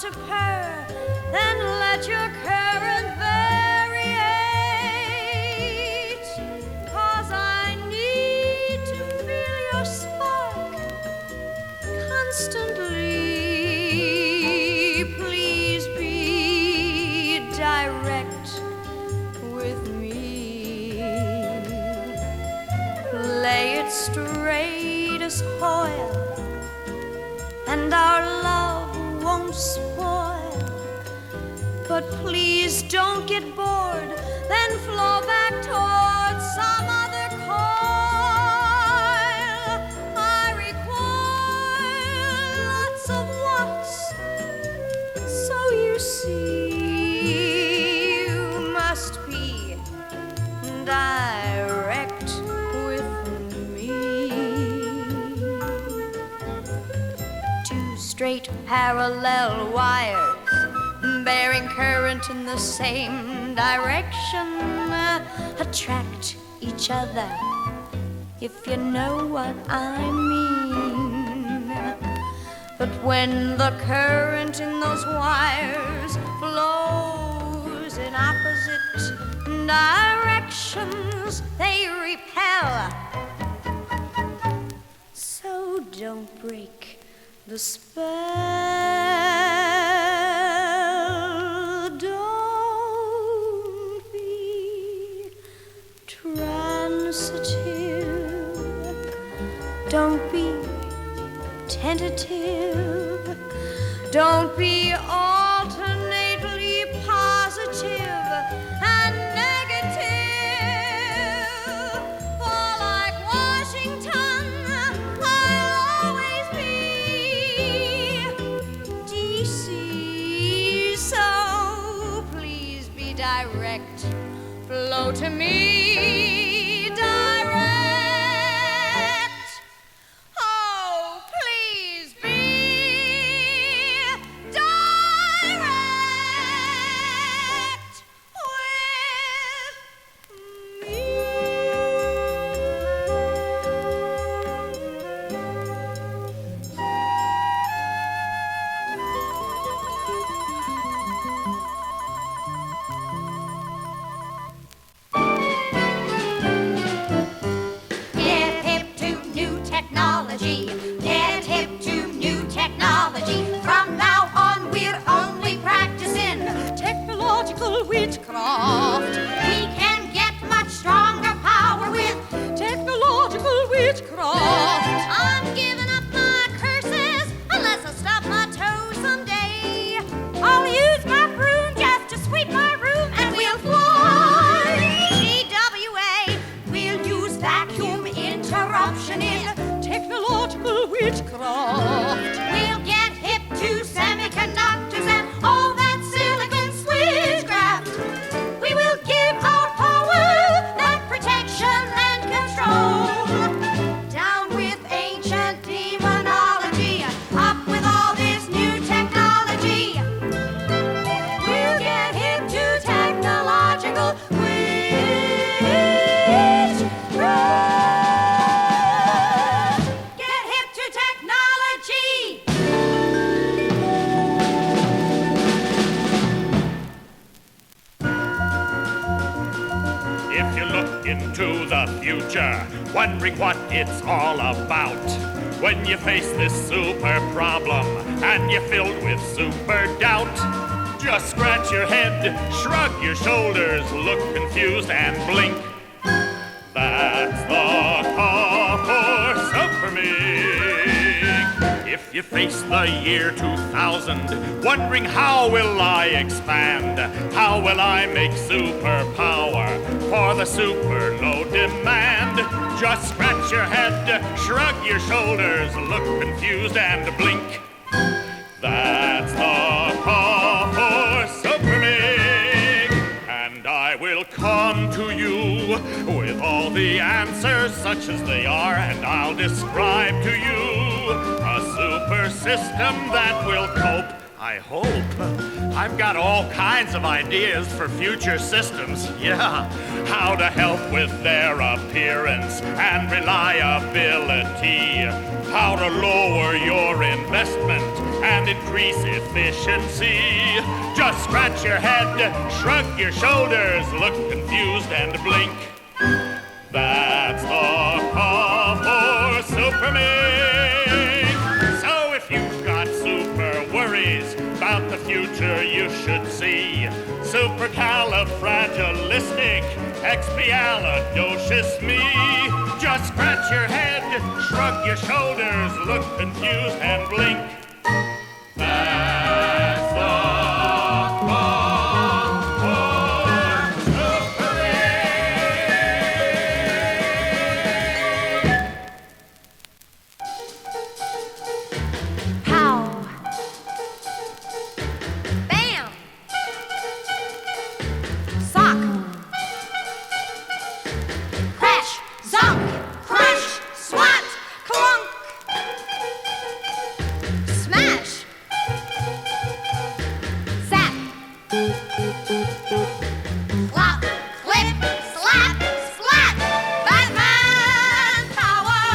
to purr, then let your current variate. 'Cause I need to feel your spark constantly. Please be direct with me. Lay it straight as oil, and our love won't spoil. But please don't get bored, then flow back towards some other coil. I require lots of wants, so you see, you must be direct with me. Two straight parallel wires bearing current in the same direction attract each other, if you know what I mean. But when the current in those wires flows in opposite directions, they repel. So don't break the spell. Don't be transitive. Don't be tentative. Don't be alternately positive and negative. For like Washington, I'll always be DC. So please be direct. Flow to me, direct. Oh, please be direct with me. Get hip to new technology. Get hip to new technology. From now on, we're only practicing technological witchcraft. We can get much stronger power with technological witchcraft. I'm giving up my curses unless I stub my toes someday. I'll use my broom just to sweep my room and we'll fly. TWA, we'll use vacuum interruption in technological witchcraft. We'll get hip to semiconductors and all that silicon switchcraft. We will give our power that protection and control. Down with ancient demonology, up with all this new technology. We'll get hip to technological witchcraft. Get hip to technology. If you look into the future, wondering what it's all about, when you face this super problem and you're filled with super doubt, just scratch your head, shrug your shoulders, look confused and blink. That's the call for supermig. If you face the year 2000, wondering how will I expand, how will I make superpower for the super low demand, just scratch your head, shrug your shoulders, look confused and blink. That's the call for supermig, and I will come to you with all the answers such as they are, and I'll describe to you a super system that will cope, I hope. I've got all kinds of ideas for future systems, yeah. How to help with their appearance and reliability, how to lower your investment and increase efficiency. Just scratch your head, shrug your shoulders, look confused and blink. That's the call for Superman. So if you've got super worries about the future, you should see supercalifragilisticexpialidocious-me. Just scratch your head, shrug your shoulders, look confused and blink. That's the call for Superman. Pow! Bam! Sock! Crash! Zonk! Crush! Swat! Clunk! Smash! Zap! Clop! Clip! Slap! Splat! Batman power!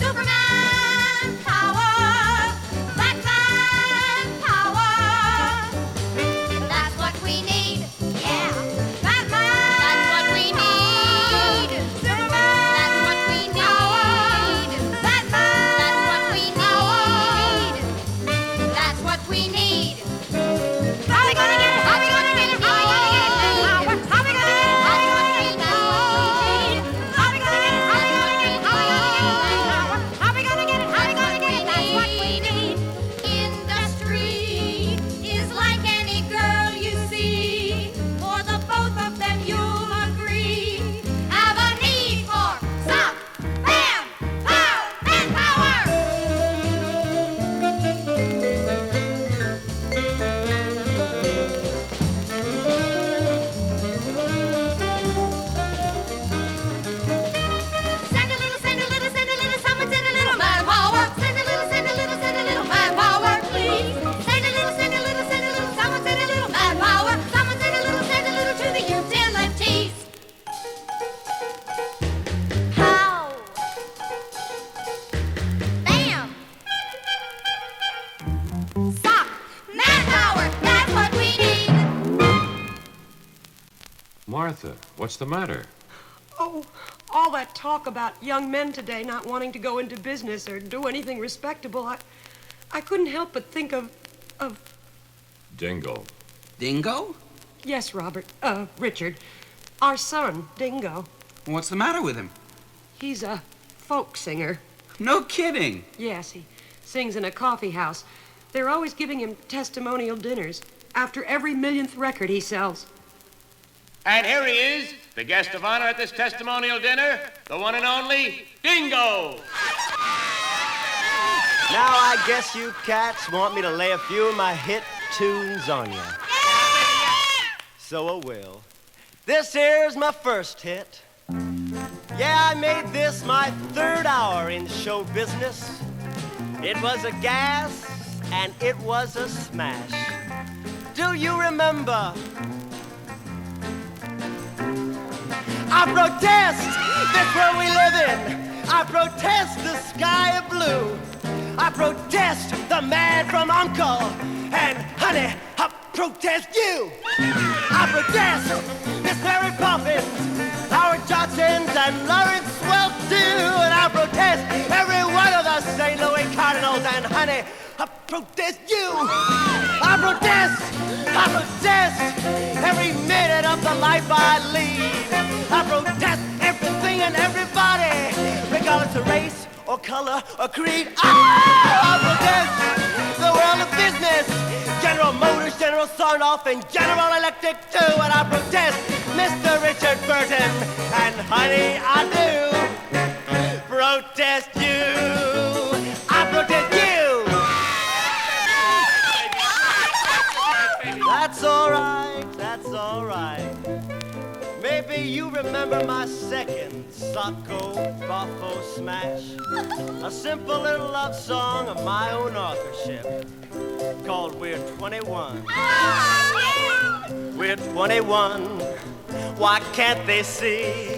Superman power! Batman power! That's what we need. Yeah. Batman! That's what we need. Superman! That's what we need. Batman! That's what we need. That's what we need. How we gonna get it? How we gonna get it? How we gonna get it? How we gonna get it? How we gonna get it? How we gonna get it? How we gonna get it? How we gonna get it? How we gonna get it? That's what we need. Industry is like any girl you see. For the both of them, you'll agree. Have a need for sock, bam, pow, and power. Send a little, send a little, send a little, someone send a little man power. Send a little, send a little, send a little man power, please. Send a little, send a little, send a little, someone send a little man power. Someone send a little to the utilities. Pow! Bam! Sock! Manpower! That's what we need! Martha, what's the matter? Oh, all that talk about young men today not wanting to go into business or do anything respectable, I couldn't help but think of Dingo. Dingo? yes, Robert, Richard, our son, Dingo. What's the matter with him? He's a folk singer. No kidding. Yes, he sings in a coffee house. They're always giving him testimonial dinners after every millionth record he sells. And here he is, the guest of honor at this testimonial dinner, the one and only Dingo. Now I guess you cats want me to lay a few of my hit tunes on you. So I will. This here's my first hit. Yeah, I made this my third hour in show business. It was a gas and it was a smash. Do you remember? I protest this world we live in. I protest the sky of blue. I protest the man from Uncle. And honey, I protest you. I protest Miss Mary Poppins, Howard Johnsons, and Lawrence Welk too. And I protest every one of the St. Louis Cardinals. And honey, I protest you. I protest every minute of the life I lead. I protest everything and everybody, regardless of race or color or creed. I protest the world of business, General Motors, General Sarnoff, and General Electric too. And I protest Mr. Richard Burton, and honey, I do protest you. I protest you. That's all right, that's all right. Maybe you remember my second Socko Boffo smash. A simple little love song of my own authorship called We're 21. We're 21. Why can't they see?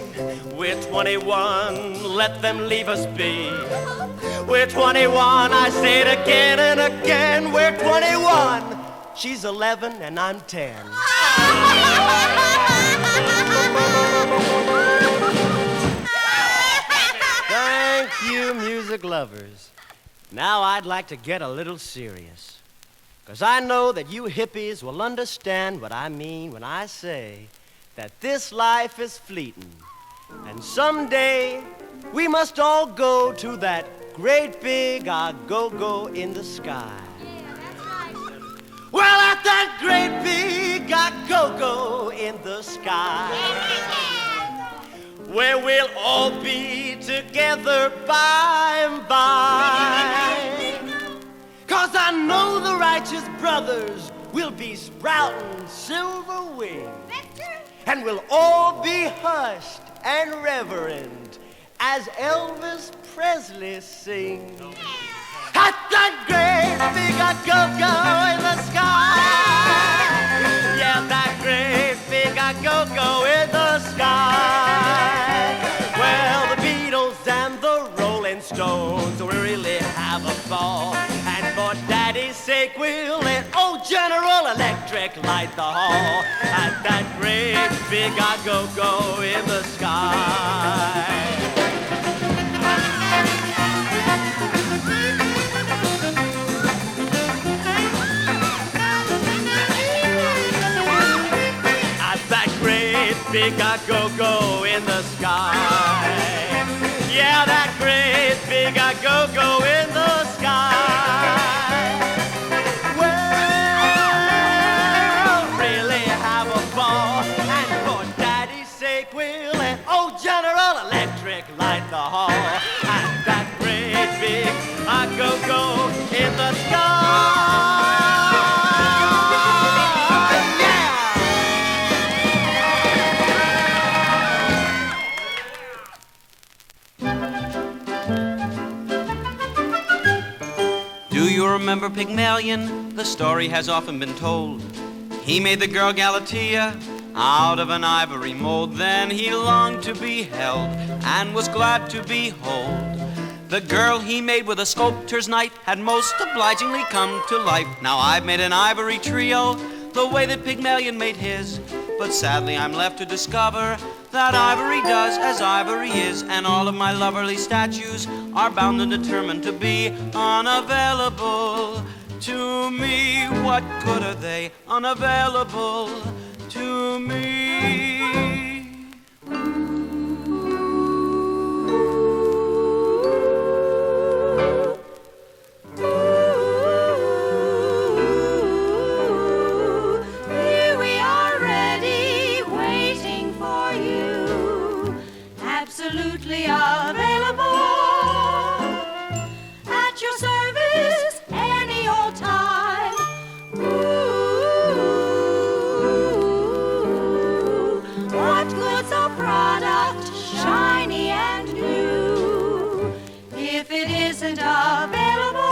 We're 21. Let them leave us be. We're 21, I say it again and again. We're 21. She's 11 and I'm 10. Thank you, music lovers. Now I'd like to get a little serious. 'Cause I know that you hippies will understand what I mean when I say that this life is fleeting. And someday we must all go to that great big go-go in the sky. Well, at that great big go-go in the sky, where we'll all be together by and by. 'Cause I know the righteous brothers will be sprouting silver wings. And we'll all be hushed and reverent as Elvis Presley sings. At that great big go-go in the sky. Yeah, that great big go-go in the sky. Well, the Beatles and the Rolling Stones will really have a ball. And for Daddy's sake, we'll let old General Electric light the hall. At that great big go-go in the sky. Big go-go in the sky. Yeah, that great big go-go in the sky. Well, really have a ball. And for Daddy's sake, we'll let old General Electric light the hall. And that great big go-go in the sky. Remember Pygmalion? The story has often been told. He made the girl Galatea out of an ivory mold. Then he longed to be held and was glad to behold. The girl he made with a sculptor's knife had most obligingly come to life. Now I've made an ivory trio the way that Pygmalion made his. But sadly I'm left to discover that ivory does as ivory is, and all of my loverly statues are bound and determined to be unavailable to me. What good are they unavailable to me? Absolutely available, at your service any old time. Ooh, what good's a product shiny and new if it isn't available?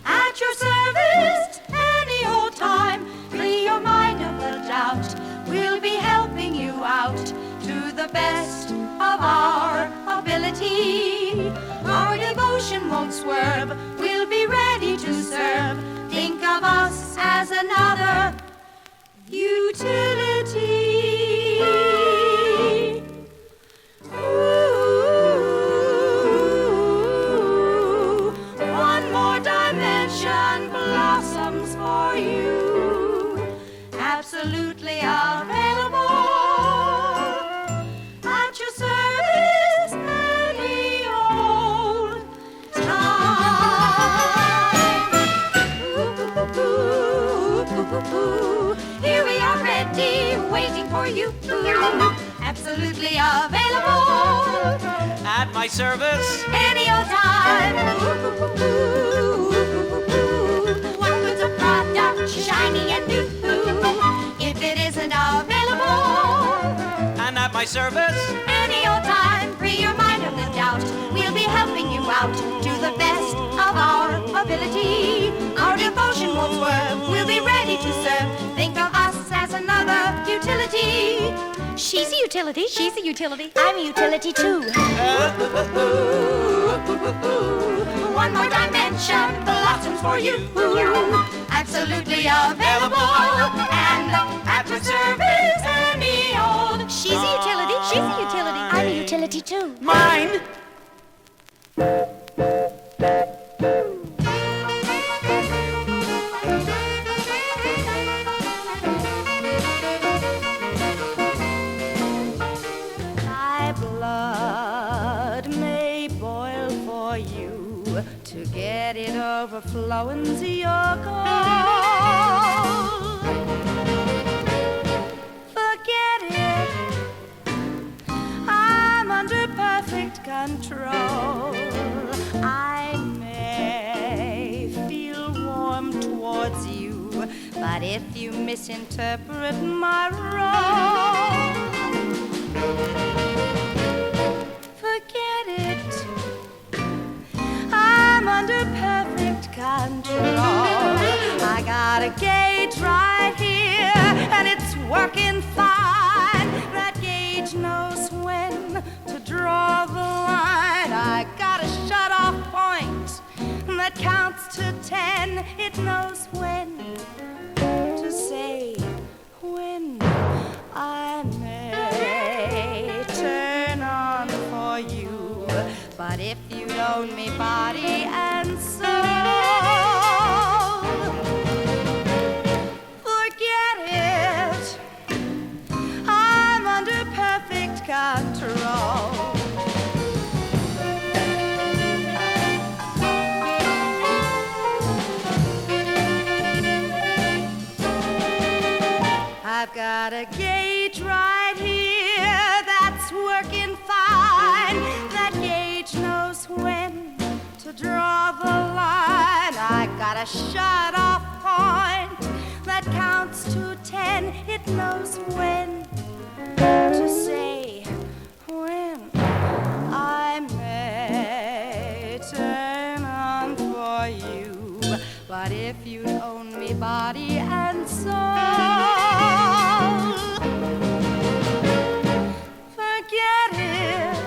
At your service any old time. Free your mind of the doubt. We'll be helping you out to the best of our ability. Our devotion won't swerve. We'll be ready to serve. Think of us as another utility. Ooh, one more dimension blossoms for you. Absolutely available. Here we are ready, waiting for you. Absolutely available. At my service any old time. What good's a product shiny and new if it isn't available? And at my service any old time. Free your mind of the doubt. We'll be helping you out to the best of our ability. Our devotion won't swerve. We'll be ready to serve. Think of us as another utility. She's a utility. She's a utility. I'm a utility too. One more dimension, blossoms for you. Absolutely available and at your service any old. She's a utility. She's a utility. I'm a utility too. Mine. My blood may boil for you to get it overflowing to your goal. Forget it. I'm under perfect control. I may feel warm towards you, but if you misinterpret my role, forget it. I'm under perfect control. I got a gauge right here, and it's working fine. That gauge knows when to draw the line. I got a shut-off point that counts to 10. It knows when to say when I may turn on for you. But if you own me body and soul, forget it. I'm under perfect control. I've got a gauge right here that's working fine. That gauge knows when to draw the line. I got a shut-off point that counts to 10. It knows when to say when I may turn on for you. But if you own me body and soul, forget it.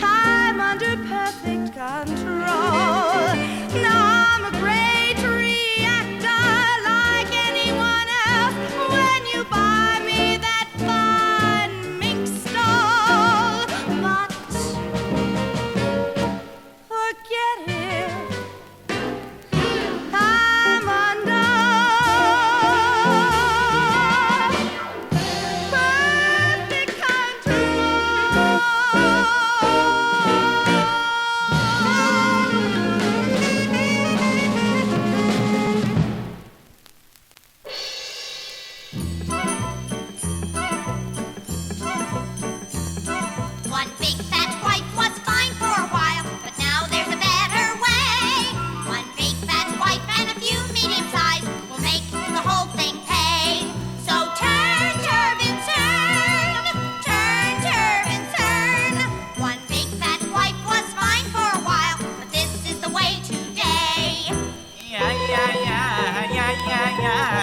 I'm under perfect control. Now I'm a great reactor like anyone else. When you buy me that fine mink stole, but forget it. I'm under perfect control. One big fat wife was fine for a while, but now there's a better way. One big fat wife and a few medium size will make the whole thing pay. So turn, turbine, turn, turn, turbine, turn. One big fat wife was fine for a while, but this is the way today. Yeah, yeah, yeah, yeah, yeah, yeah, yeah.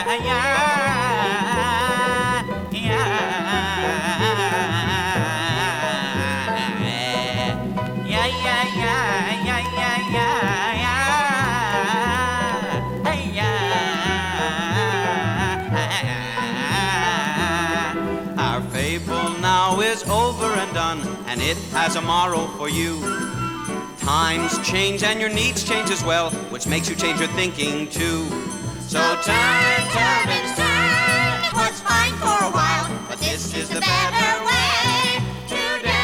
Yeah, yeah, yeah, yeah, yeah, yeah, yeah. Hey, yeah. Our fable now is over and done, and it has a moral for you. Times change and your needs change as well, which makes you change your thinking too. So turn, turbines, turn. It was fine for a while, but this is the better way today.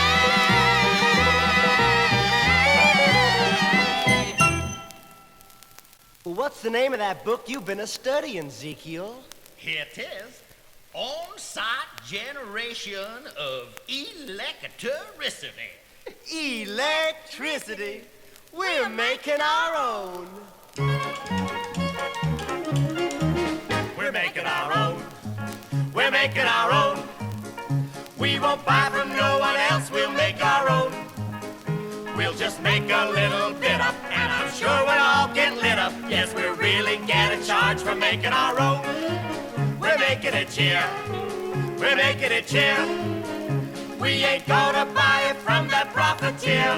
Well, what's the name of that book you've been a-studying, Ezekiel? It is On-Site Generation of Electricity. Electricity. We're making our own. We're making our own. We're making our own. We won't buy from no one else. We'll make our own. We'll just make a little bit up, and I'm sure we'll all get lit up. Yes, we'll really get a charge for making our own. We're making it cheer we're making it cheer. We ain't gonna buy it from that profiteer.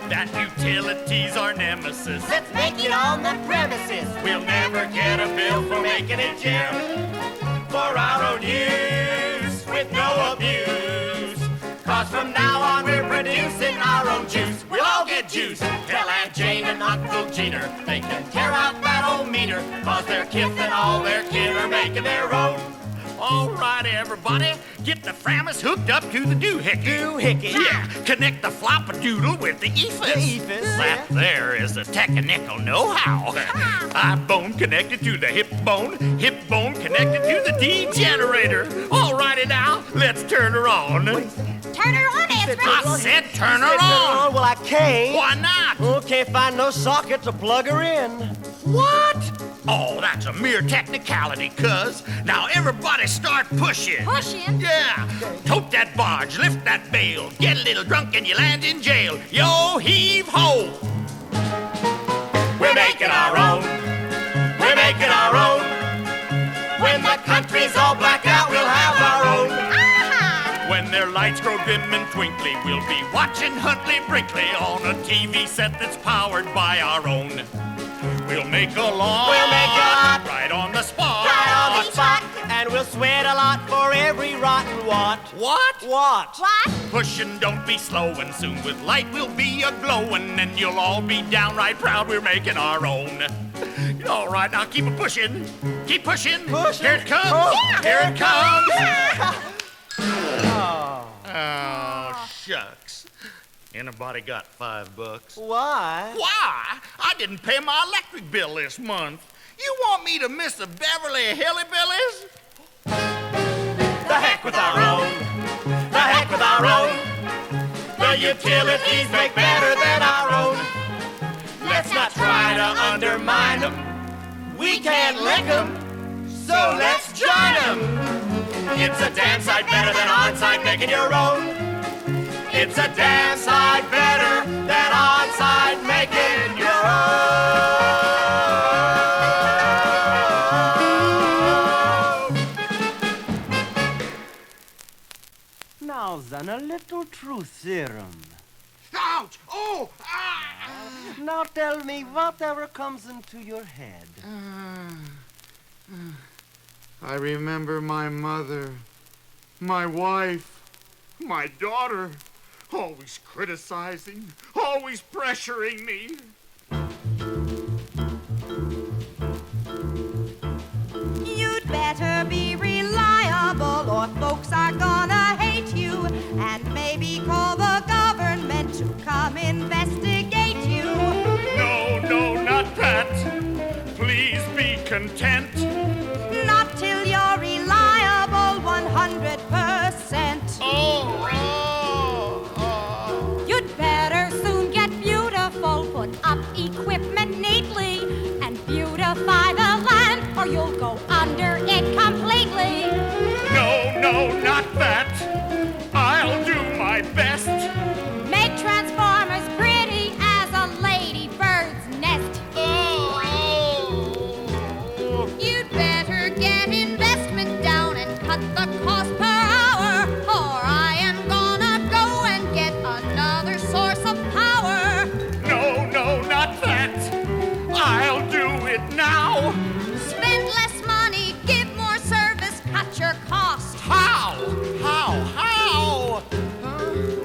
That utility's our nemesis. Let's make it on the premises. We'll never get a bill for making it cheer. For our own use, with no abuse. 'Cause from now on we're producing our own juice. We'll all get juice. Tell Aunt Jane and Uncle Jeter they can tear out that old meter. 'Cause their kith and all their kin are making their own. All right, everybody, get the Framus hooked up to the doohickey. Doohickey. Yeah, connect the flop-a-doodle with the ephus. The ephus, That there is the technical know-how. Eye bone connected to the hip bone connected to the D-generator. All righty now, let's turn her on. Turn her on, Ezra. I said turn her on. Well, I can't. Why not? Oh, can't find no socket to plug her in. What? Oh, that's a mere technicality, cuz. Now everybody start pushing. Pushing? Yeah. Tote that barge, lift that bale. Get a little drunk and you land in jail. Yo, heave ho. We're making our own. We're making our own. When the country's all black out, we'll have our own. When their lights grow dim and twinkly, we'll be watching Huntley Brinkley on a TV set that's powered by our own. We'll make a lot. We'll make a lot. Right on the spot. Right on the spot. And we'll sweat a lot for every rotten watt. What? What? Pushing, don't be slow, and soon with light we'll be a-glowing, and you'll all be downright proud we're making our own. All right, now keep it pushing. Keep pushing. Pushing. Here it comes. Oh. Here it comes. Oh. Oh, shucks. Anybody got $5? Why? Why? I didn't pay my electric bill this month. You want me to miss the Beverly Hillybillies? The heck with our own. The heck with our own. The utilities make better than our own. Let's not try to undermine them. We can't lick them, so let's join them. It's a damn sight better than on-site making your own. It's a damn sight better than on-site making your own. Now then, a little truth serum. Ouch! Oh! Ah! Now tell me whatever comes into your head. I remember my mother, my wife, my daughter, always criticizing, always pressuring me. You'd better be reliable or folks are gonna hate you and maybe call the government to come investigate you. No, no, not that. Please be content. Not till you're reliable 100%. You'd better soon get beautiful, put up equipment neatly, and beautify the land, or you'll go under it completely. No, no, not that. I'll do my best. Make transformers pretty as a ladybird's nest. You'd better get investment down and cut the cost per hour, or I am gonna go and get another source of power. No, no, not that. I'll do it now. Spend less money, give more service, cut your cost. How? How?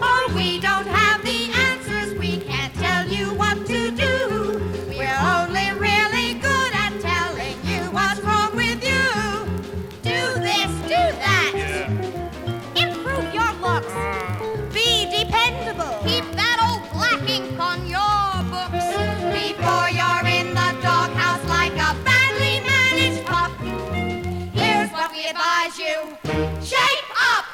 Oh, we don't have the answers, we can't tell you what to do. We're only really good at telling you what's wrong with you. Do this, do that. Improve your looks. Be dependable. Keep that old black ink on your books. Before you're in the doghouse like a badly managed pup, here's what we advise you. Shape up!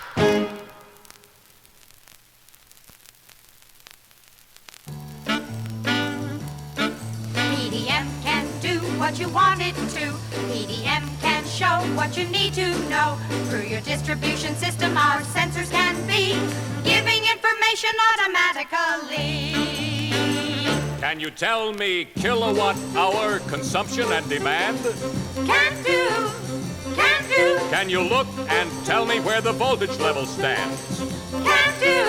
PDM can do what you want it to. PDM can show what you need to know. Through your distribution system, our sensors can be giving information automatically. Can you tell me kilowatt hour consumption and demand? Can do, can do. Can you look and tell me where the voltage level stands? Can do.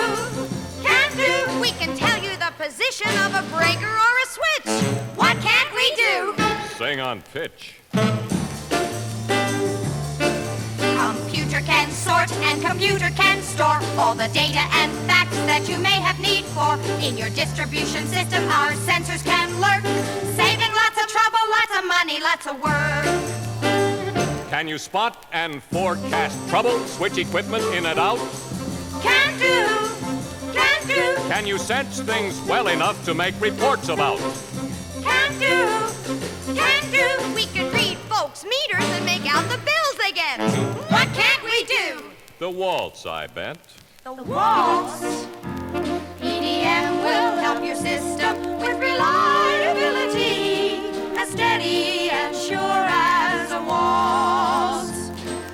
We can tell you the position of a breaker or a switch. What can't we do? Sing on pitch. Computer can sort and computer can store all the data and facts that you may have need for. In your distribution system, our sensors can lurk, saving lots of trouble, lots of money, lots of work. Can you spot and forecast trouble, switch equipment in and out? Can do. Can you sense things well enough to make reports about? Can do. We can read folks' meters and make out the bills they get. What can't we do? The waltz, I bet. The waltz. EDM will help your system with reliability, as steady and sure as a waltz.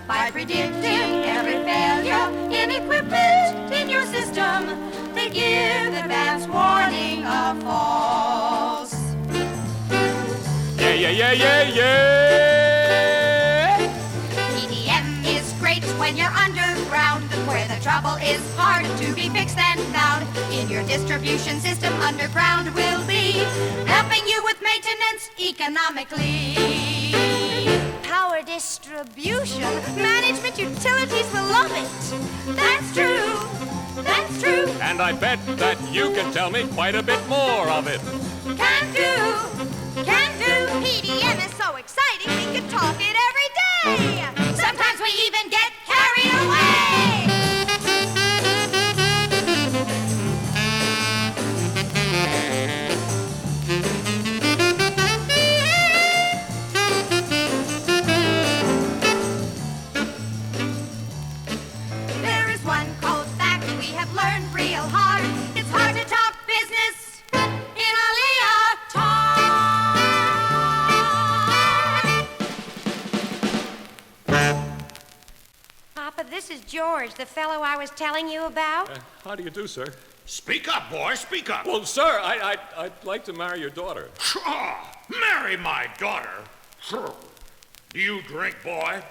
By predicting every failure in equipment in your system, they give advance warning of faults. Yeah. EDM is great when you're underground, where the trouble is hard to be fixed and found. In your distribution system, underground will be helping you with maintenance economically. Power distribution, management utilities will love it. That's true. And I bet that you can tell me quite a bit more of it. Can do. PDM is so exciting we could talk it every day. Sometimes we even get carried away. There is one cold fact we have learned real hard. It's hard to talk business in a leotard. Papa, this is George, the fellow I was telling you about. How do you do, sir? Speak up, boy, speak up. Well, sir, I'd like to marry your daughter. Marry my daughter? Do you drink, boy?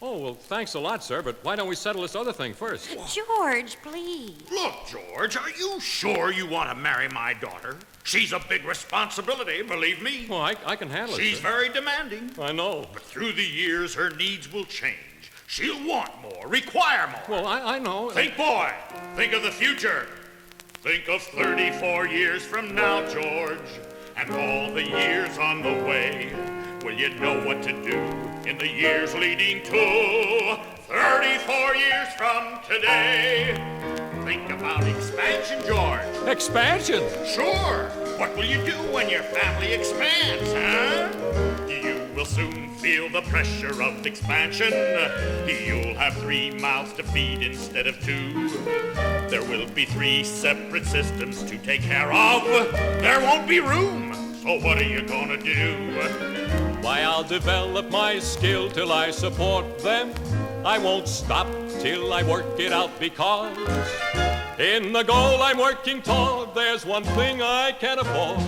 Oh, well, thanks a lot, sir, but why don't we settle this other thing first? George, please. Look, George, are you sure you want to marry my daughter? She's a big responsibility, believe me. Well, I can handle it. She's sir. very demanding. I know. But through the years, her needs will change. She'll want more, require more. Well, I know. Think, boy. Think of the future. Think of 34 years from now, George, and all the years on the way. Will you know what to do in the years leading to 34 years from today? Think about expansion, George. Expansion? Sure. What will you do when your family expands, huh? You will soon feel the pressure of expansion. You'll have 3 mouths to feed instead of 2. There will be 3 separate systems to take care of. There won't be room. So what are you gonna do? Why, I'll develop my skill till I support them. I won't stop till I work it out, because in the goal I'm working toward, there's one thing I can't afford.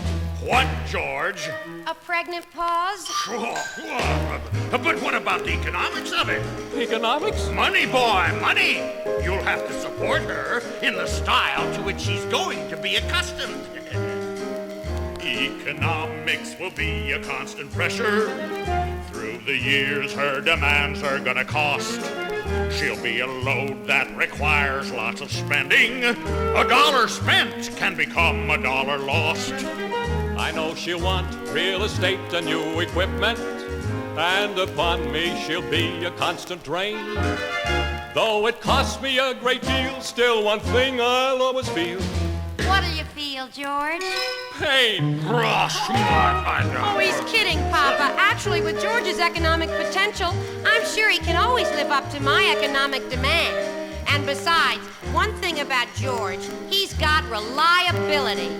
What, George? A pregnant pause? But what about the economics of it? Economics? Money, boy, money. You'll have to support her in the style to which she's going to be accustomed. Economics will be a constant pressure. Through the years, her demands are gonna cost. She'll be a load that requires lots of spending. A dollar spent can become a dollar lost. I know she'll want real estate and new equipment, and upon me she'll be a constant drain. Though it costs me a great deal, still one thing I'll always feel. What do you feel, George? Pain. Oh, he's kidding, Papa. Actually, with George's economic potential, I'm sure he can always live up to my economic demand. And besides, one thing about George, he's got reliability.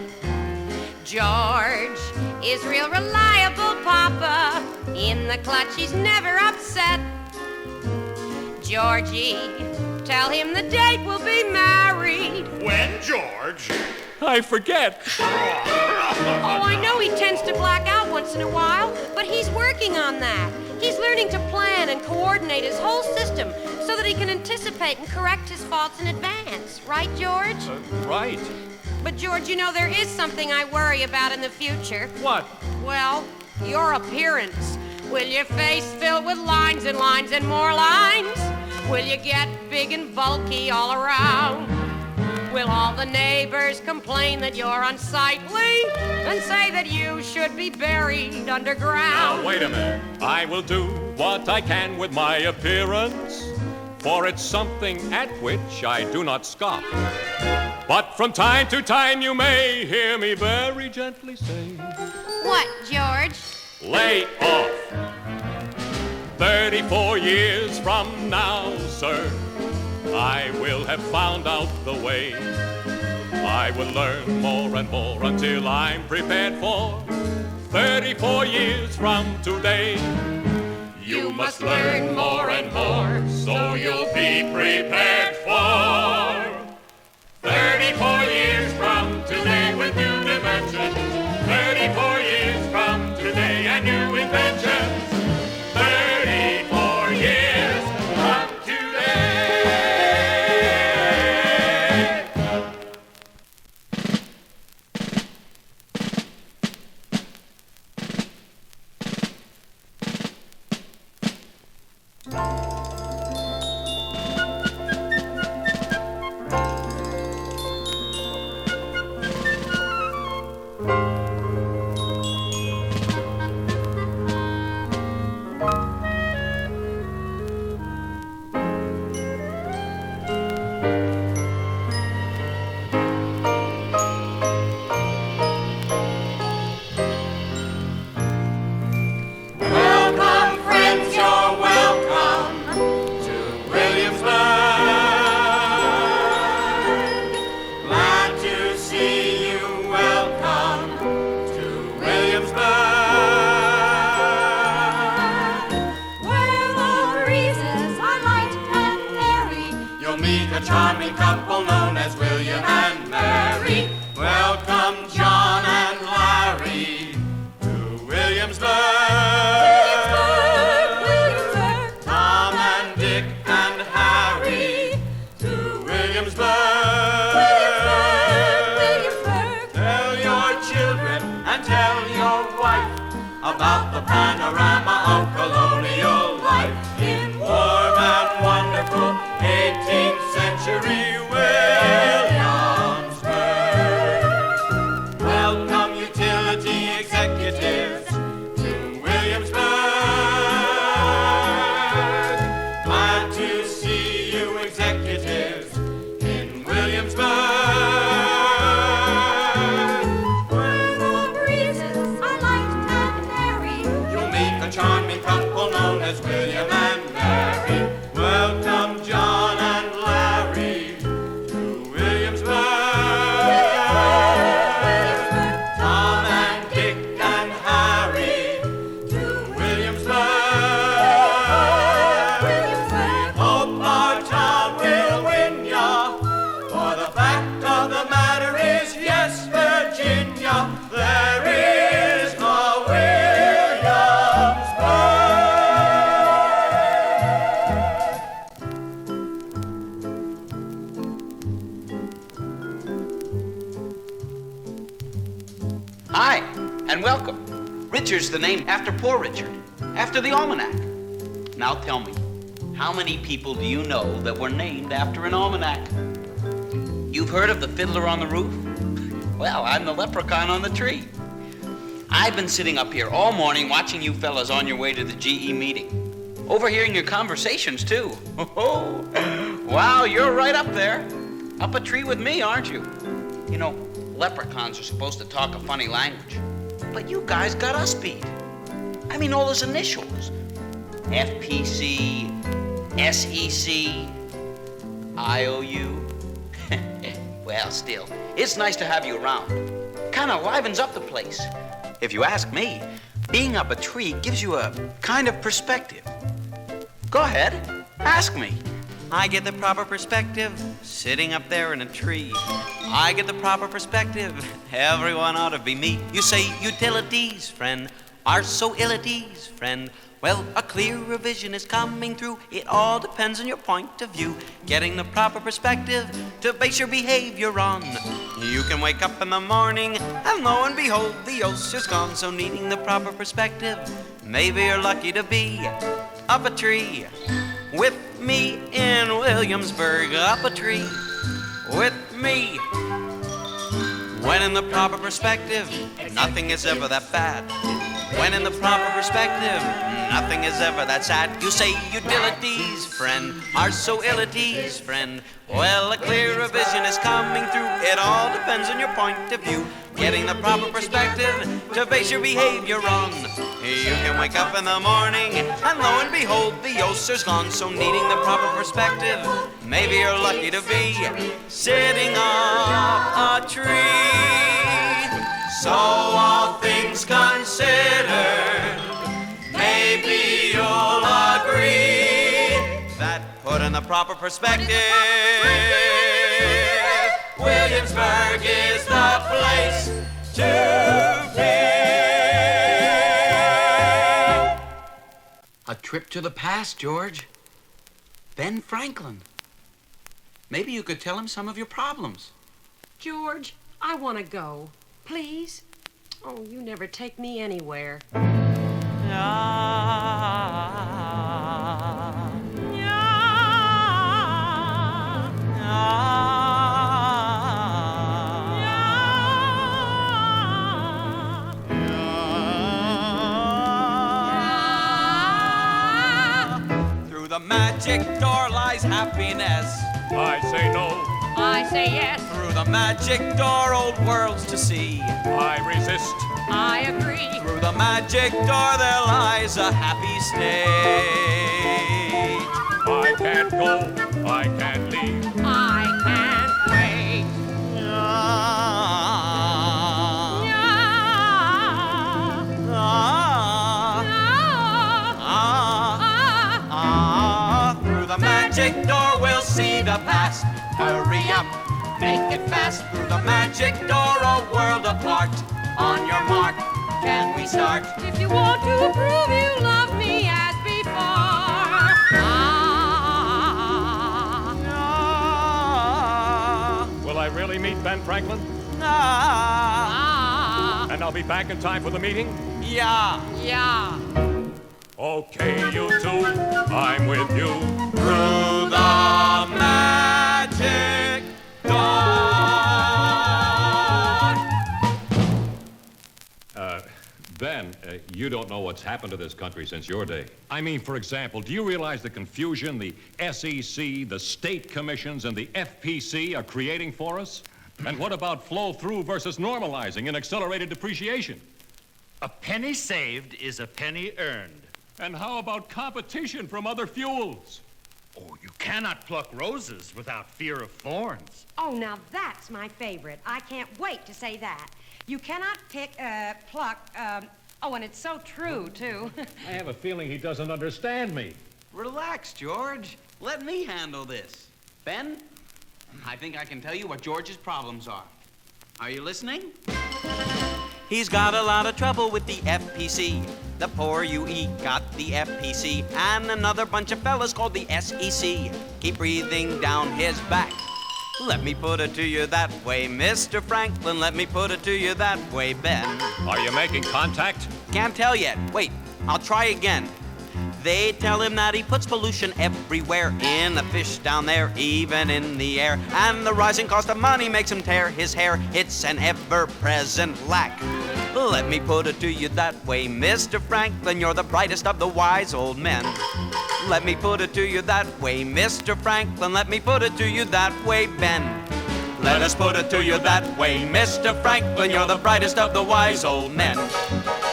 George is real reliable, Papa. In the clutch, he's never upset. Georgie, tell him the date we'll be married. When, George? I forget. Oh, I know he tends to black out once once in a while, but he's working on that. He's learning to plan and coordinate his whole system so that he can anticipate and correct his faults in advance. Right, George? Right. But, George, you know, there is something I worry about in the future. What? Well, your appearance. Will your face fill with lines and lines and more lines? Will you get big and bulky all around? Will all the neighbors complain that you're unsightly and say that you should be buried underground? Now, wait a minute. I will do what I can with my appearance, for it's something at which I do not scoff. But from time to time you may hear me very gently say, What, George? lay off. 34 years from now, sir, I will have found out the way. I will learn more and more until I'm prepared for 34 years from today. You must learn more and more so you'll be prepared for 34 years from today with new dimensions. 34 years from today and new inventions. 34 years from today. Welcome, friends, you're welcome to Williamsburg. Glad to see you. Welcome to Williamsburg. Where the breezes are light and airy. You'll meet a charming couple known as William and Mary. Welcome, John and Larry, to Williamsburg. Tom and Dick and Harry, to Williamsburg. Tell your children and tell your wife about the panorama of colonial life in warm and wonderful 18th century Williamsburg. Welcome, utility executives, to Williamsburg. Glad to see you executives in Williamsburg. Where the breezes are light and airy. You'll meet a charming couple known as William and Mary. Welcome, John and Larry, to Williamsburg. Tom and Dick and Harry, to Williamsburg. Hope our town will win ya, for the fact of the matter is, yes, Virginia, there is a Williamsburg. Hi, and welcome. Richard's the name after Poor Richard, after the almanac. Now tell me, how many people do you know that were named after an almanac? You've heard of the fiddler on the roof? Well, I'm the leprechaun on the tree. I've been sitting up here all morning watching you fellas on your way to the GE meeting. Overhearing your conversations, too. Oh, wow, you're right up there. Up a tree with me, aren't you? You know, leprechauns are supposed to talk a funny language. But you guys got us beat. I mean, all those initials. FPC, SEC, IOU. Well, still, it's nice to have you around. Kind of livens up the place. If you ask me, being up a tree gives you a kind of perspective. Go ahead, ask me. I get the proper perspective sitting up there in a tree. I get the proper perspective. Everyone ought to be me. You say utilities, friend. are so ill at ease, friend. Well, a clearer vision is coming through. It all depends on your point of view. Getting the proper perspective to base your behavior on. You can wake up in the morning and lo and behold, the ulcer's gone. So needing the proper perspective, maybe you're lucky to be up a tree with me in Williamsburg. Up a tree with me. When in the proper perspective, nothing is ever that bad. When in the proper perspective, nothing is ever that sad. You say utilities, friend, are so ill at ease, friend. Well, a clearer vision is coming through. It all depends on your point of view. Getting the proper perspective to base your behavior on. You can wake up in the morning and lo and behold, the ulcer's gone. So needing the proper perspective, maybe you're lucky to be sitting up a tree. So all things considered, maybe you'll agree that put in the proper perspective, Williamsburg is the place to be. A trip to the past, George. Ben Franklin. Maybe you could tell him some of your problems. George, I want to go. Please? Oh, you never take me anywhere. Through the magic door lies happiness. I say no. I say yes. Through the magic door, old worlds to see. I resist. I agree. Through the magic door, there lies a happy stage. I can't go. I can't leave. I can't wait. Through the magic door, we'll see the past. Hurry up, make it fast. Through the magic door, a world apart. On your mark, can we start? If you want to prove you love me as before. Will I really meet Ben Franklin? And I'll be back in time for the meeting? Yeah. Okay, you two, I'm with you. Through the magic door. Ben, you don't know what's happened to this country since your day. I mean, for example, do you realize the confusion the SEC, the state commissions, and the FPC are creating for us? And what about flow-through versus normalizing and accelerated depreciation? A penny saved is a penny earned. And how about competition from other fuels? Oh, you cannot pluck roses without fear of thorns. Oh, now that's my favorite. I can't wait to say that. You cannot pluck, oh, and it's so true, too. I have a feeling he doesn't understand me. Relax, George. Let me handle this. Ben, I think I can tell you what George's problems are. Are you listening? He's got a lot of trouble with the FPC. The poor UE got the FPC, and another bunch of fellas called the SEC keep breathing down his back. Let me put it to you that way, Mr. Franklin. Let me put it to you that way, Ben. Are you making contact? Can't tell yet. Wait, I'll try again. They tell him that he puts pollution everywhere, in the fish down there, even in the air. And the rising cost of money makes him tear his hair. It's an ever-present lack. Let me put it to you that way, Mr. Franklin. You're the brightest of the wise old men. Let me put it to you that way, Mr. Franklin. Let me put it to you that way, Ben. Let us put it to you that way, Mr. Franklin. You're the brightest of the wise old men.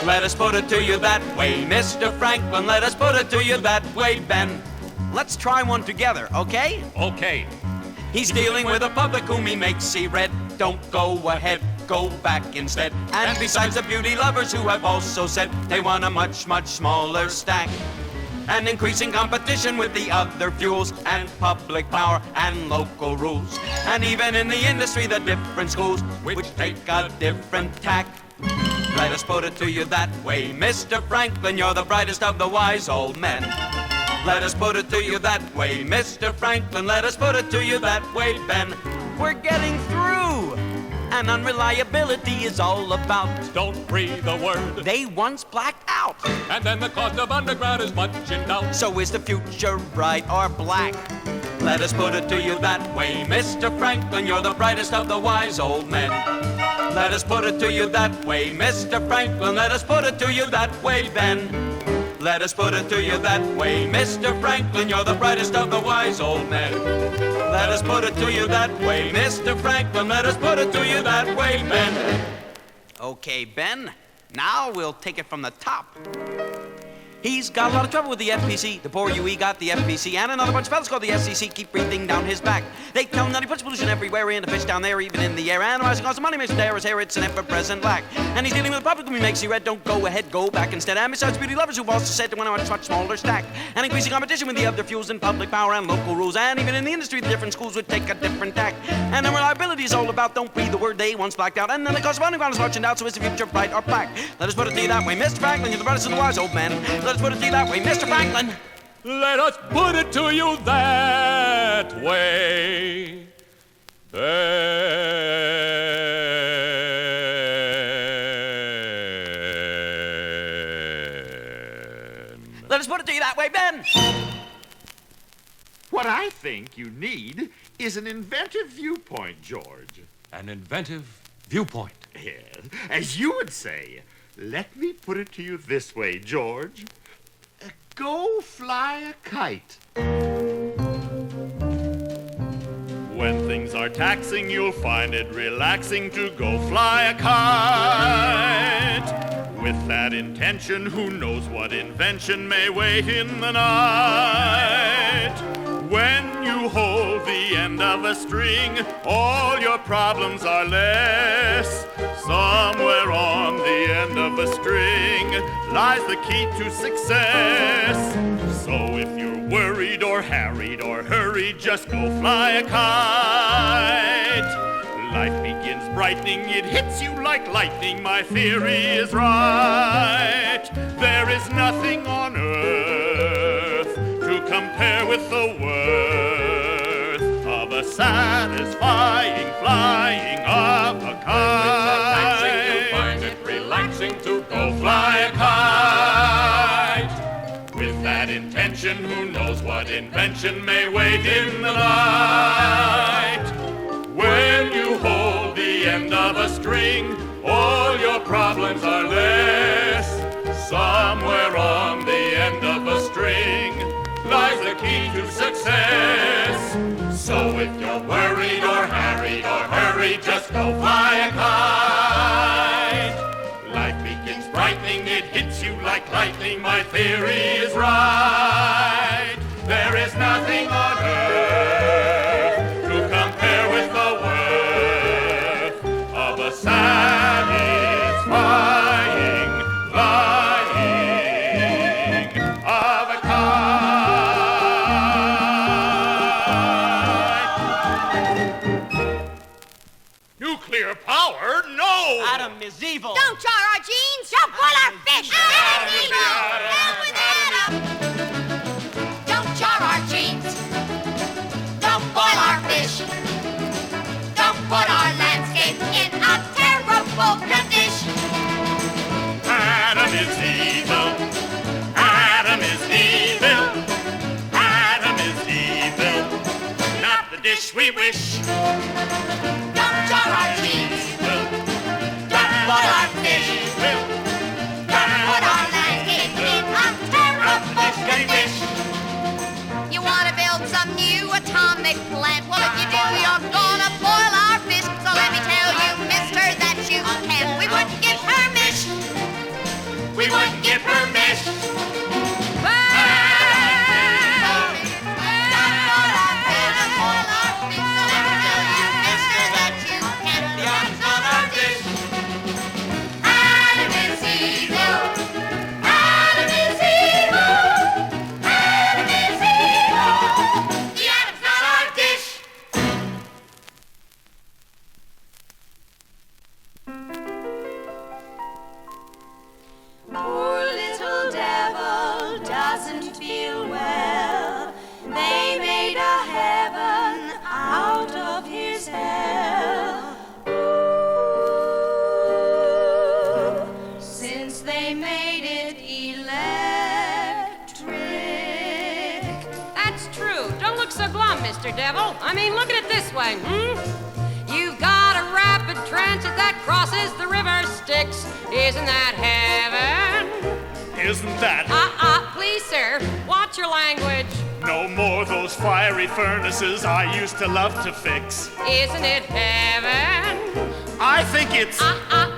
Let us put it to you that way, Mr. Franklin. Let us put it to you that way, Ben. Let's try one together, okay? Okay. He's dealing with a public whom he makes see red. Don't go ahead, go back instead. And besides the beauty lovers who have also said they want a much, much smaller stack. And increasing competition with the other fuels, and public power and local rules. And even in the industry, the different schools which take a different tack. Let us put it to you that way, Mr. Franklin, you're the brightest of the wise old men. Let us put it to you that way, Mr. Franklin, let us put it to you that way, Ben. We're getting through, and unreliability is all about. Don't breathe a word. They once blacked out, And then the cost of underground is much in doubt. so is the future bright or black? Let us put it to you that way, Mr. Franklin, you're the brightest of the wise old men. Let us put it to you that way, Mr. Franklin, let us put it to you that way, Ben. Let us put it to you that way, Mr. Franklin, you're the brightest of the wise old men. Let us put it to you that way, Mr. Franklin, let us put it to you that way, Ben. Okay, Ben, now we'll take it from the top. He's got a lot of trouble with the FPC. The poor UE got the FPC, and another bunch of fellas called the SEC keep breathing down his back. They tell him that he puts pollution everywhere, in the fish down there, even in the air. Analyzing costs of money makes him tear his hair, it's an ever-present lack. And he's dealing with the public whom he makes see red. Don't go ahead, go back instead. And besides, beauty lovers who've also said they want a much smaller stack. And increasing competition with the other fuels and public power and local rules. And even in the industry, the different schools would take a different tack. And unreliability is all about don't breathe the word they once blacked out. And then the cost of underground is much in doubt, so is the future bright or black? Let us put it to you that way, Mr. Franklin, you're the brightest of the wise old men. Let us put it to you that way, Mr. Franklin. Let us put it to you that way, Ben. Let us put it to you that way, Ben. What I think you need is an inventive viewpoint, George. An inventive viewpoint. Yes, as you would say. Let me put it to you this way, George. Go fly a kite. When things are taxing, you'll find it relaxing to go fly a kite. With that intention, who knows what invention may wait in the night. When you hold the end of a string, all your problems are less. Somewhere on the end of a string lies the key to success. So if you're worried or harried or hurried, just go fly a kite. Life begins brightening, it hits you like lightning, my theory is right. There is nothing on earth to compare with the worth of a satisfying flying of a kite. You'll find it relaxing to Go fly a kite. With that intention, who knows what invention may wait in the night. When you hold the end of a string, all your problems are less. Somewhere on the end of a string lies the key to success. So if you're worried or harried or hurried, just go fly a kite. Life begins brightening, it hits you like lightning, my theory is right. There is nothing on earth to compare with the worth of a satisfying flying of a kite. Nuclear power? No! Adam is evil. Don't jar our jeans. Don't boil our fish. Adam's evil. Down with Adam. Don't jar our jeans. Don't boil our fish. Don't put our landscape in a terrible condition. Adam is evil. Adam is evil. Adam is evil. Not the dish we wish. Don't jar our jeans. Don't boil our fish. Don't put our landscape in a terrible condition. You want to build some new atomic plant? Well, if you do, you're gonna boil our fish. So let me tell you, mister, that you can't. We wouldn't give permission. We wouldn't give permission. Poor little devil doesn't feel well. They made a heaven out of his hell. Ooh, since they made it electric. That's true. Don't look so glum, Mr. Devil. I mean, look at it this way, You've got a rapid transit that crosses the river Styx. Isn't that heaven? Isn't that? Please, sir, watch your language. No more those fiery furnaces I used to love to fix. Isn't it heaven? I think it's...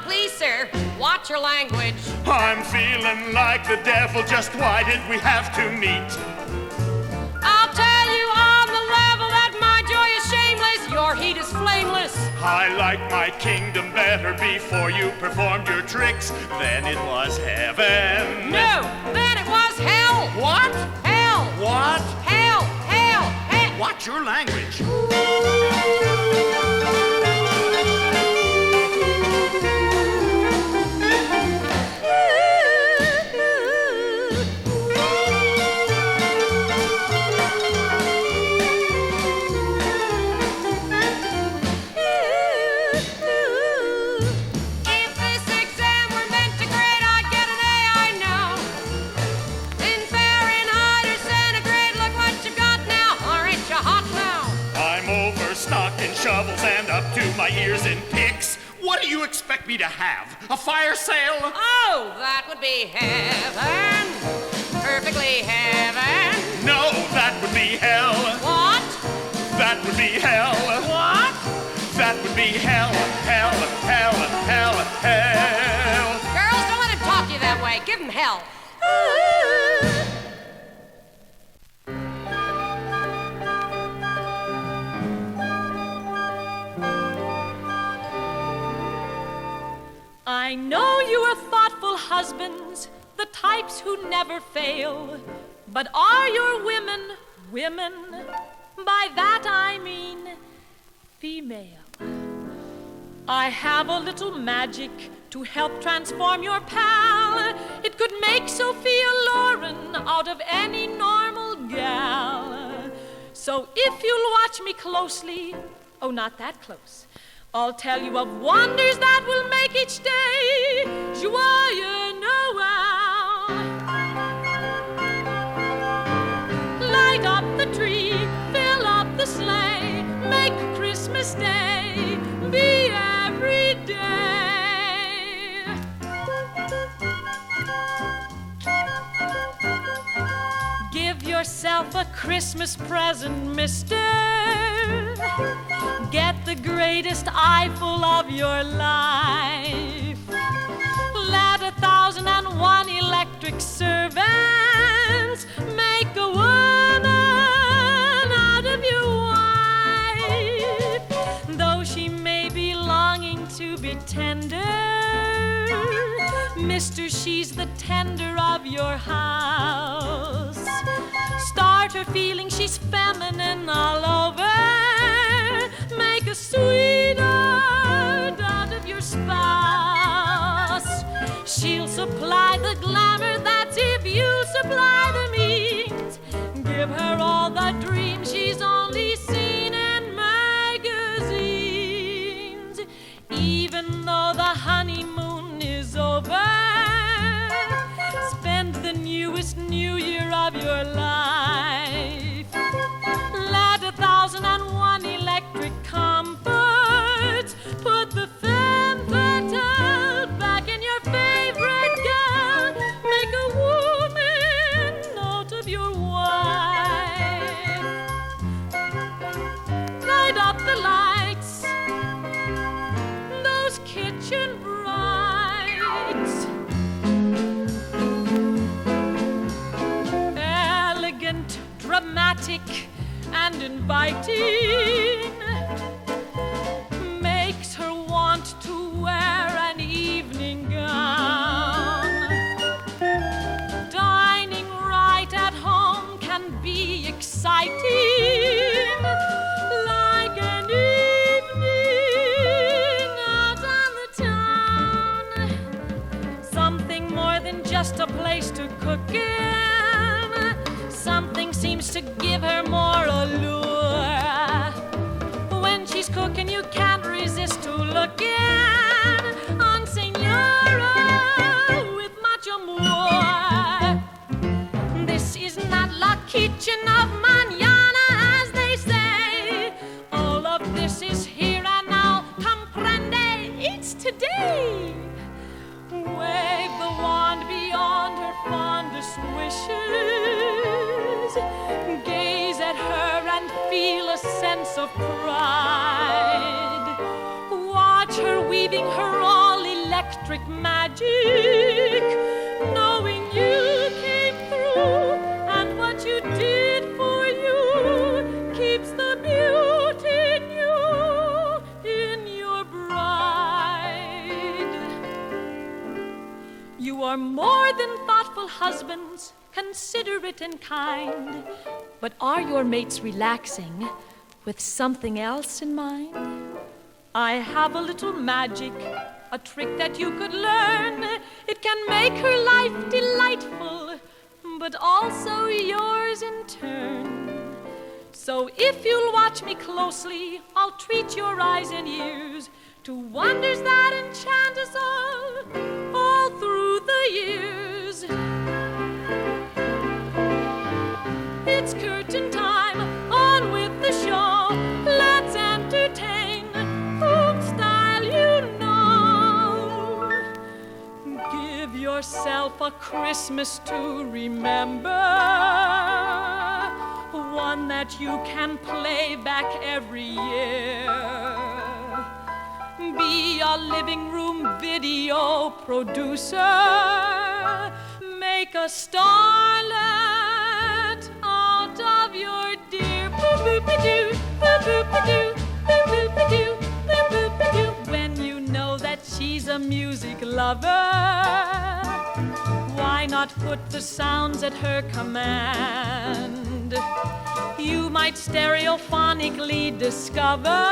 Please, sir, watch your language. I'm feeling like the devil. Just why did we have to meet? I'll tell you on the level that my joy is shameless, your heat is flameless. I like my kingdom better before you performed your tricks. Then it was heaven. No, then it was hell. What? Hell. What? Hell. Watch your language. Shovels and up to my ears in picks. What do you expect me to have? A fire sale? Oh, that would be heaven. Perfectly heaven. No, that would be hell. What? That would be hell. What? That would be hell. Girls, don't let him talk to you that way. Give him hell. I know you are thoughtful husbands, the types who never fail. But are your women women? By that I mean female. I have a little magic to help transform your pal. It could make Sophia Loren out of any normal gal. So if you'll watch me closely, oh, not that close, I'll tell you of wonders that will make each day joyeux Noel. Light up the tree, fill up the sleigh, make Christmas Day be every day. Give yourself a Christmas present, mister. Get the greatest eyeful of your life. Let 1,001 electric servants make a woman out of your wife. Though she may be longing to be tender, mister, she's the tender of your house. Start her feeling she's feminine all over. Make a sweetheart out of your spouse. She'll supply the glamour, that's if you supply the means. Give her all the dreams she's only seen in magazines. Even though the honeymoon is over, spend the newest new year of your life. Let 1,001 electric comforts put the femme fatale back in your favorite gown. Make a woman out of your wife. Light up the lights, those kitchen brights. Elegant, dramatic, and inviting, makes her want to wear an evening gown. Dining right at home can be exciting, like an evening out on the town. Something more than just a place to cook in. Something seems to give her more allure. When she's cooking, you can't resist to look in on Senora with much amour. This is not la kitchen of mañana, as they say. All of this is here and now. Comprende, it's today. Wave the wand beyond her fondest wishes. Gaze at her and feel a sense of pride. Watch her weaving her all-electric magic, knowing you came through, and what you did for you keeps the beauty in you, in your bride. You are more than thoughtful husbands, considerate and kind. But are your mates relaxing with something else in mind? I have a little magic, a trick that you could learn. It can make her life delightful, but also yours in turn. So if you'll watch me closely, I'll treat your eyes and ears to wonders that enchant us all through the years. It's curtain time, on with the show. Let's entertain, whom style you know. Give yourself a Christmas to remember, one that you can play back every year. Be a living room video producer. Make a starlet out of your dear boo-boo-ba-doo, boo-boo-ba-doo, boo-boo-ba-doo, boo-boo-ba-doo. When you know that she's a music lover, why not put the sounds at her command? You might stereophonically discover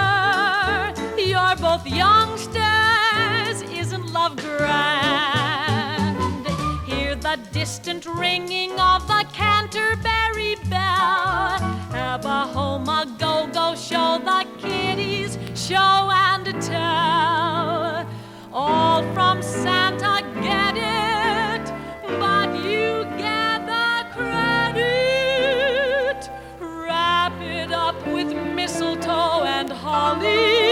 you're both youngsters. Isn't love grand? Hear the distant ringing of the Canterbury bell. Have a home, a go-go show, the kiddies show and tell. All from Santa, get it, but you get the credit. Wrap it up with mistletoe and holly.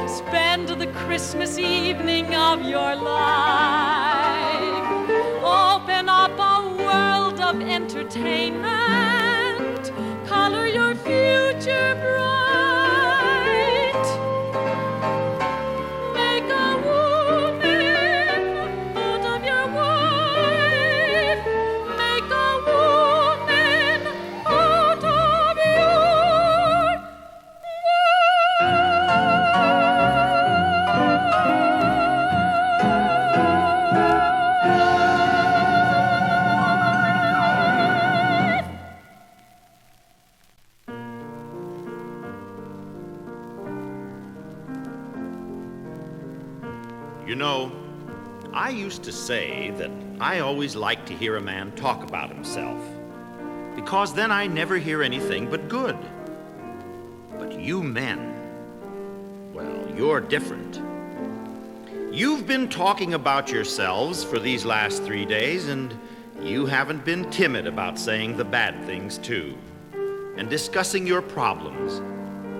Spend the Christmas evening of your life. Open up a world of entertainment. Color your future bright. Make a woman out of your wife. Make a woman out of your You know, I used to say that I always like to hear a man talk about himself, because then I never hear anything but good. But you men, well, you're different. You've been talking about yourselves for these last 3 days, and you haven't been timid about saying the bad things too, and discussing your problems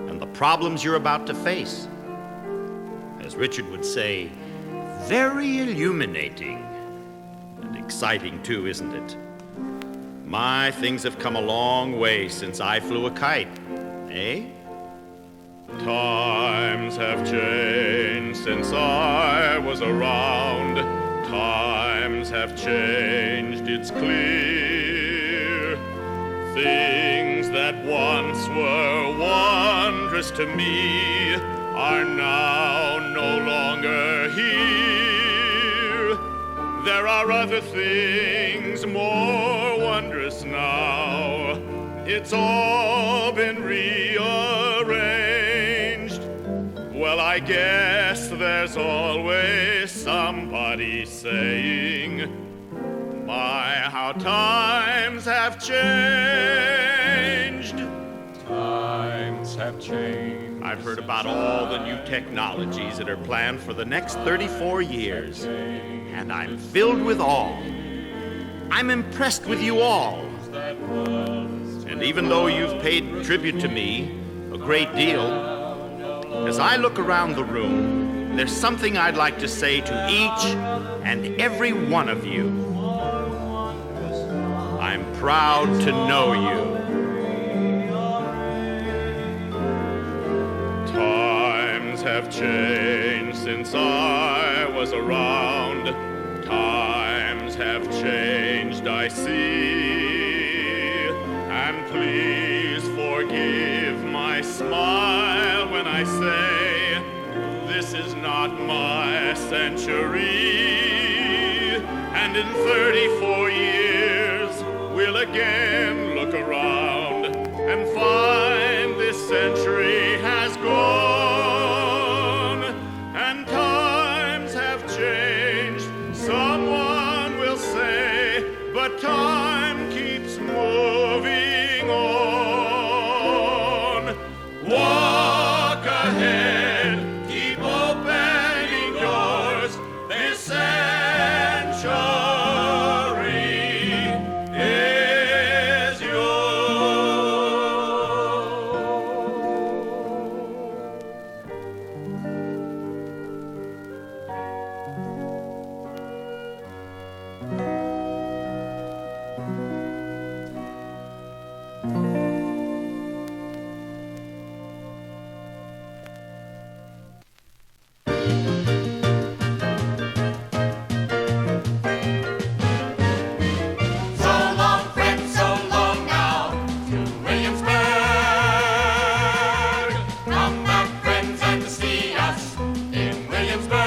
and the problems you're about to face. As Richard would say, very illuminating and exciting too, isn't it? My, things have come a long way since I flew a kite, eh? Times have changed since I was around. Times have changed, it's clear. Things that once were wondrous to me are now no longer here. There are other things more wondrous now. It's all been rearranged. Well, I guess there's always somebody saying My, how times have changed. Times have changed. I've heard about all the new technologies that are planned for the next 34 years, and I'm filled with awe. I'm impressed with you all. And even though you've paid tribute to me a great deal, as I look around the room, there's something I'd like to say to each and every one of you. I'm proud to know you. Times have changed since I was around. Times have changed, I see. And please forgive my smile when I say this is not my century. And in 34 years, we'll again look around and find this century has gone. And times have changed, someone will say, but time keeps moving on. Walk ahead, keep opening doors. This century is So long, friends, so long now to Williamsburg. Come back, friends, and see us in Williamsburg.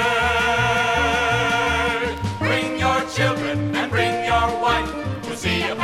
Bring your children and bring your wife. We'll see you